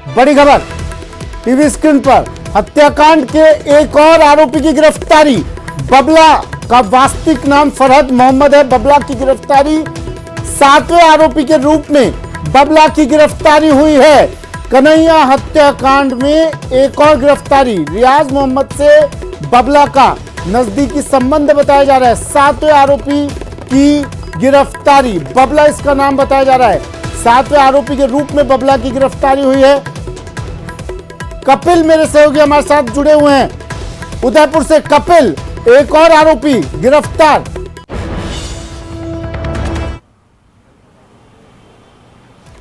बड़ी खबर TV screen पर, हत्याकांड के एक और आरोपी की गिरफ्तारी। बबला का वास्तविक नाम फरहद मोहम्मद है। बबला की गिरफ्तारी, 7वें आरोपी के रूप में बबला की गिरफ्तारी हुई है। कन्हैया हत्याकांड में एक और गिरफ्तारी। रियाज मोहम्मद से बबला का नजदीकी संबंध बताया जा रहा है। 7वें आरोपी की गिरफ्तारी, बबला इसका नाम बताया जा रहा है। 7वें आरोपी के रूप में बबला की गिरफ्तारी हुई है। कपिल मेरे सहयोगी हमारे साथ जुड़े हुए हैं उदयपुर से। कपिल, एक और आरोपी गिरफ्तार।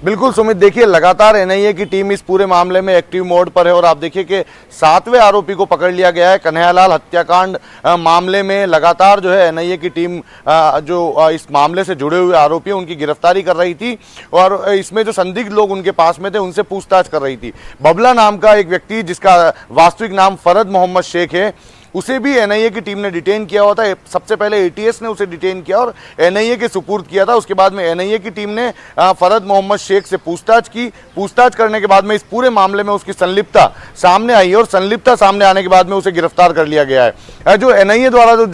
बिल्कुल सुमित, देखिए लगातार एनआईए की टीम इस पूरे मामले में एक्टिव मोड पर है और आप देखिए कि 7वें आरोपी को पकड़ लिया गया है। कन्हैयालाल हत्याकांड मामले में लगातार जो है एनआईए की टीम जो इस मामले से जुड़े हुए आरोपी हैं उनकी गिरफ्तारी कर रही थी और इसमें जो संदिग्ध लोग उनके पास में थे उनसे पूछताछ कर रही थी। बबला नाम का एक व्यक्ति जिसका वास्तविक नाम फरहद मोहम्मद शेख है, उसे भी एनआईए की टीम ने डिटेन किया हुआ था। सबसे पहले एटीएस ने उसे डिटेन किया और एनआईए के सुपुर्द किया था। उसके बाद में एनआईए की टीम ने फरहद मोहम्मद शेख से पूछताछ की। पूछताछ करने के बाद में इस पूरे मामले में उसकी संलिप्तता सामने आई और संलिप्तता सामने आने के बाद में उसे गिरफ्तार कर लिया गया है। जो एनआईए द्वारा जो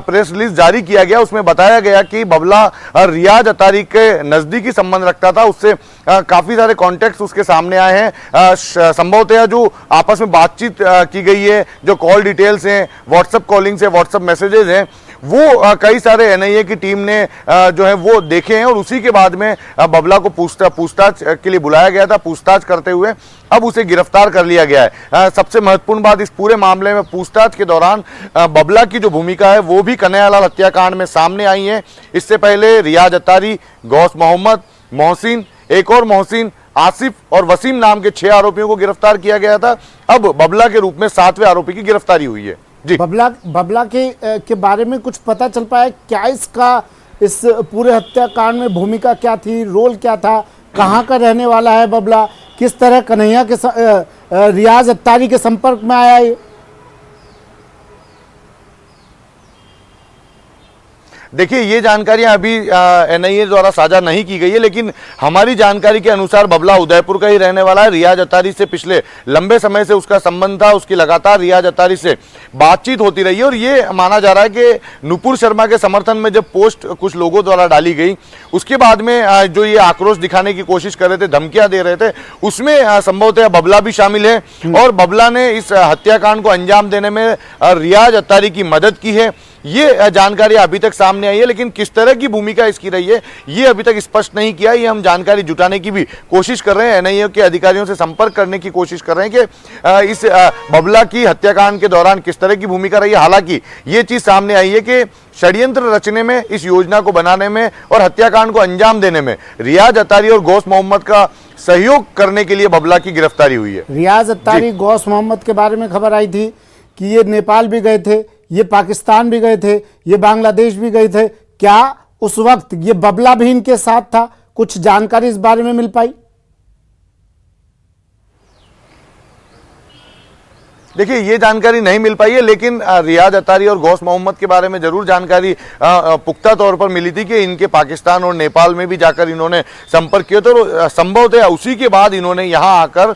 प्रेस रिलीज जारी किया गया उसमें बताया गया कि बबला रियाज अतारी के नजदीकी संबंध रखता था। उससे काफी सारे कॉन्टेक्ट उसके सामने आए हैं। संभवतः जो आपस में बातचीत की गई है, जो कॉल डिटेल्स हैं, व्हाट्सएप कॉलिंग से, व्हाट्सएप मैसेजेस हैं, वो कई सारे एनआईए की टीम ने जो है वो देखे हैं और उसी के बाद में बबला को पूछताछ के लिए बुलाया गया था। पूछताछ करते हुए अब उसे गिरफ्तार कर लिया गया है। सबसे महत्वपूर्ण बात इस पूरे मामले में पूछताछ के दौरान बबला की जो भूमिका है वो भी कन्हैयालाल हत्याकांड में सामने आई है। इससे पहले रियाज अतारी, गौस मोहम्मद, मोहसिन, एक और मोहसिन, आसिफ और वसीम नाम के 6 आरोपियों को गिरफ्तार किया गया था। अब बबला के रूप में 7वें आरोपी की गिरफ्तारी हुई है। जी, बबला के बारे में कुछ पता चल पाया क्या? इसका इस पूरे हत्याकांड में भूमिका क्या थी, रोल क्या था, कहाँ का रहने वाला है बबला, किस तरह कन्हैया के रियाज अत्तारी के संपर्क में आया है? देखिए ये जानकारियां अभी एनआईए द्वारा साझा नहीं की गई है, लेकिन हमारी जानकारी के अनुसार बबला उदयपुर का ही रहने वाला है। रियाज अतारी से पिछले लंबे समय से उसका संबंध था। उसकी लगातार रियाज अतारी से बातचीत होती रही है और ये माना जा रहा है कि नुपुर शर्मा के समर्थन में जब पोस्ट कुछ लोगों द्वारा डाली गई उसके बाद में जो ये आक्रोश दिखाने की कोशिश कर रहे थे, धमकियां दे रहे थे, उसमें संभवतः बबला भी शामिल है और बबला ने इस हत्याकांड को अंजाम देने में रियाज अतारी की मदद की है। ये जानकारी अभी तक सामने आई है, लेकिन किस तरह की भूमिका इसकी रही है ये अभी तक स्पष्ट नहीं किया। ये हम जानकारी जुटाने की भी कोशिश कर रहे हैं, एनआईए के अधिकारियों से संपर्क करने की कोशिश कर रहे हैं कि इस बबला की हत्याकांड के दौरान किस तरह की भूमिका रही है। हालांकि ये चीज सामने आई है कि षड्यंत्र रचने में, इस योजना को बनाने में और हत्याकांड को अंजाम देने में रियाज अतारी और गौस मोहम्मद का सहयोग करने के लिए बबला की गिरफ्तारी हुई है। रियाज अत्तारी, गौस मोहम्मद के बारे में खबर आई थी कि ये नेपाल भी गए थे, ये पाकिस्तान भी गए थे, ये बांग्लादेश भी गए थे। क्या उस वक्त ये बबला भी इनके साथ था? कुछ जानकारी इस बारे में मिल पाई? देखिए ये जानकारी नहीं मिल पाई है, लेकिन रियाज अतारी और गौस मोहम्मद के बारे में जरूर जानकारी पुख्ता तौर पर मिली थी कि इनके पाकिस्तान और नेपाल में भी जाकर इन्होंने संपर्क किया। तो संभवतः उसी के बाद इन्होंने यहाँ आकर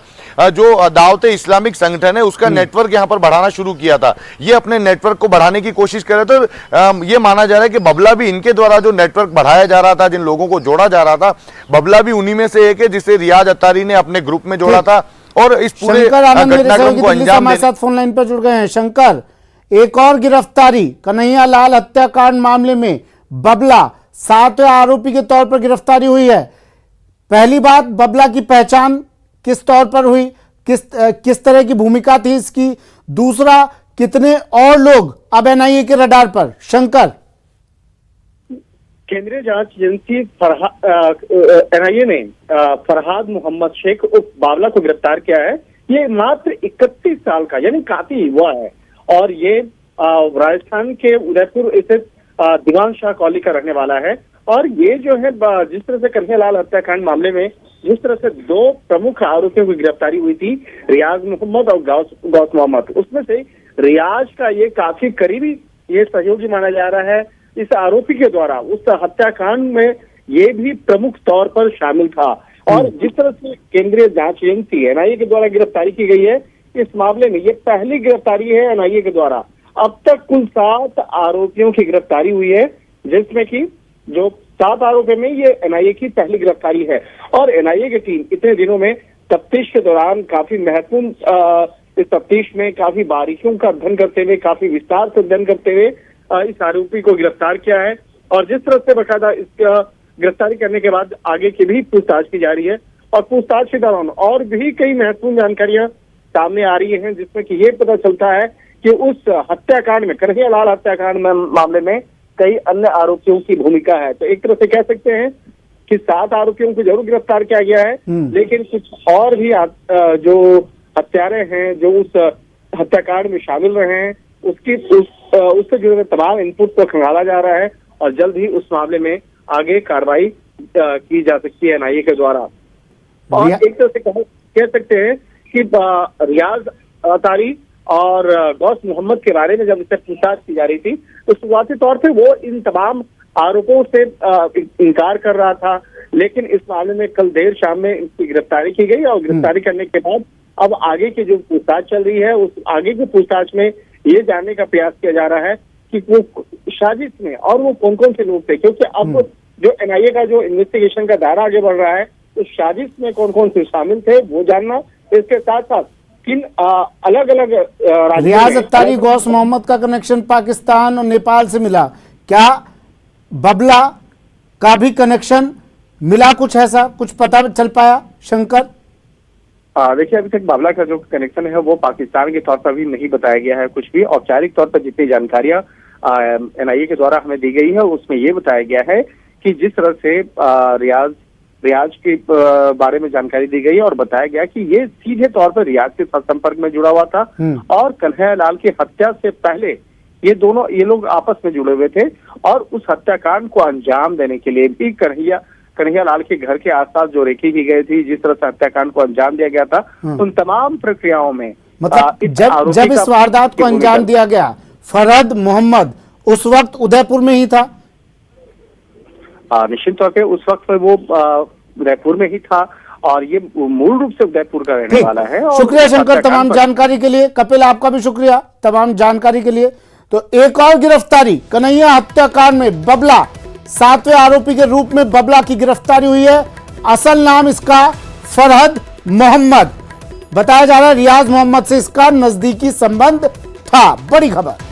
जो दावते इस्लामिक संगठन है उसका नेटवर्क यहाँ पर बढ़ाना शुरू किया था। ये अपने नेटवर्क को बढ़ाने की कोशिश कर रहे थे। ये माना जा रहा है कि बबला भी इनके द्वारा जो नेटवर्क बढ़ाया जा रहा था, जिन लोगों को जोड़ा जा रहा था, बबला भी उन्हीं में से एक है जिसे रियाज अतारी ने अपने ग्रुप में जोड़ा था और इस पूरे घटनाक्रम को अंजाम हमारे साथ फोन लाइन पर जुड़ गए हैं। शंकर, एक और गिरफ्तारी कन्हैयालाल हत्याकांड मामले में बबला 7वें आरोपी के तौर पर गिरफ्तारी हुई है। पहली बात, बबला की पहचान किस तौर पर हुई, किस तरह की भूमिका थी इसकी? दूसरा, कितने और लोग अब एनआईए के रडार पर? शंकर, केंद्रीय जांच एजेंसी एनआईए ने फरहाद मोहम्मद शेख उर्फ बाबला को गिरफ्तार किया है। ये मात्र 31 साल का यानी काफी युवा है और ये राजस्थान के उदयपुर स्थित दीवान शाह कॉलोनी का रहने वाला है। और ये जो है जिस तरह से कन्हैयालाल हत्याकांड मामले में जिस तरह से 2 प्रमुख आरोपियों की गिरफ्तारी हुई थी, रियाज मोहम्मद और गौस मोहम्मद, उसमें से रियाज का ये काफी करीबी ये सहयोगी माना जा रहा है। इस आरोपी के द्वारा उस हत्याकांड में ये भी प्रमुख तौर पर शामिल था और जिस तरह से केंद्रीय जांच एजेंसी एनआईए के द्वारा गिरफ्तारी की गई है, इस मामले में ये पहली गिरफ्तारी है एनआईए के द्वारा। अब तक कुल 7 आरोपियों की गिरफ्तारी हुई है, जिसमें कि जो 7 आरोपियों में ये एनआईए की पहली गिरफ्तारी है। और एनआईए की टीम इतने दिनों में तफ्तीश के दौरान काफी महत्वपूर्ण इस तफ्तीश में काफी बारीकियों का अध्ययन करते हुए, काफी विस्तार से अध्ययन करते हुए इस आरोपी को गिरफ्तार किया है। और जिस तरह से बकायदा इसका गिरफ्तारी करने के बाद आगे की भी पूछताछ की जा रही है, और पूछताछ के दौरान और भी कई महत्वपूर्ण जानकारियां सामने आ रही हैं, जिसमें कि ये पता चलता है कि उस हत्याकांड में, कन्हैयालाल हत्याकांड मामले में कई अन्य आरोपियों की भूमिका है। तो एक तरह से कह सकते हैं कि 7 आरोपियों को जरूर गिरफ्तार किया गया है, लेकिन कुछ और भी जो हत्यारे हैं जो उस हत्याकांड में शामिल रहे हैं, उससे जुड़े हुए तमाम इनपुट को खंगाला जा रहा है, और जल्द ही उस मामले में आगे कार्रवाई की जा सकती है एनआईए के द्वारा। और एक तरह से कह सकते हैं कि रियाज अतारी और गौस मोहम्मद के बारे में जब इससे पूछताछ की जा रही थी, तो शुरुआती तौर पे वो इन तमाम आरोपों से इनकार कर रहा था, लेकिन इस मामले में कल देर शाम में इसकी गिरफ्तारी की गई। और गिरफ्तारी करने के बाद अब आगे की जो पूछताछ चल रही है, उस आगे की पूछताछ में ये जानने का प्रयास किया जा रहा है कि वो साजिश में और वो कौन कौन से लोग थे, क्योंकि अब जो एनआईए का जो इन्वेस्टिगेशन का दायरा आगे बढ़ रहा है, उस साजिश में कौन कौन से शामिल थे वो जानना, इसके साथ साथ किन अलग अलग रियाज अत्तारी गौस मोहम्मद का कनेक्शन पाकिस्तान और नेपाल से मिला, क्या बबला का भी कनेक्शन मिला? कुछ ऐसा कुछ पता चल पाया शंकर? देखिए, अभी तक बाबला का जो कनेक्शन है वो पाकिस्तान के तौर पर भी नहीं बताया गया है कुछ भी। औपचारिक तौर पर जितनी जानकारियां एनआईए के द्वारा हमें दी गई है, उसमें ये बताया गया है कि जिस तरह से रियाज के बारे में जानकारी दी गई और बताया गया कि ये सीधे तौर पर रियाज के साथ संपर्क में जुड़ा हुआ था, और कन्हैयालाल की हत्या से पहले ये लोग आपस में जुड़े हुए थे, और उस हत्याकांड को अंजाम देने के लिए भी कन्हैयालाल के घर के आसपास जो रेकी की गई थी, जिस तरह से हत्याकांड को अंजाम दिया गया था, उन तमाम प्रक्रियाओं में मतलब जब इस वारदात को अंजाम दिया गया, फरहद मोहम्मद उस वक्त उदयपुर में ही था? निश्चित तौर पे उस वक्त वो उदयपुर में ही था, और ये मूल रूप से उदयपुर का रहने वाला है। शुक्रिया शंकर तमाम जानकारी के लिए। कपिल, आपका भी शुक्रिया तमाम जानकारी के लिए। तो एक और गिरफ्तारी, कन्हैया हत्याकांड में बबला 7वें आरोपी के रूप में बबला की गिरफ्तारी हुई है। असल नाम इसका फरहद मोहम्मद, बताया जा रहा है रियाज मोहम्मद से इसका नजदीकी संबंध था। बड़ी खबर।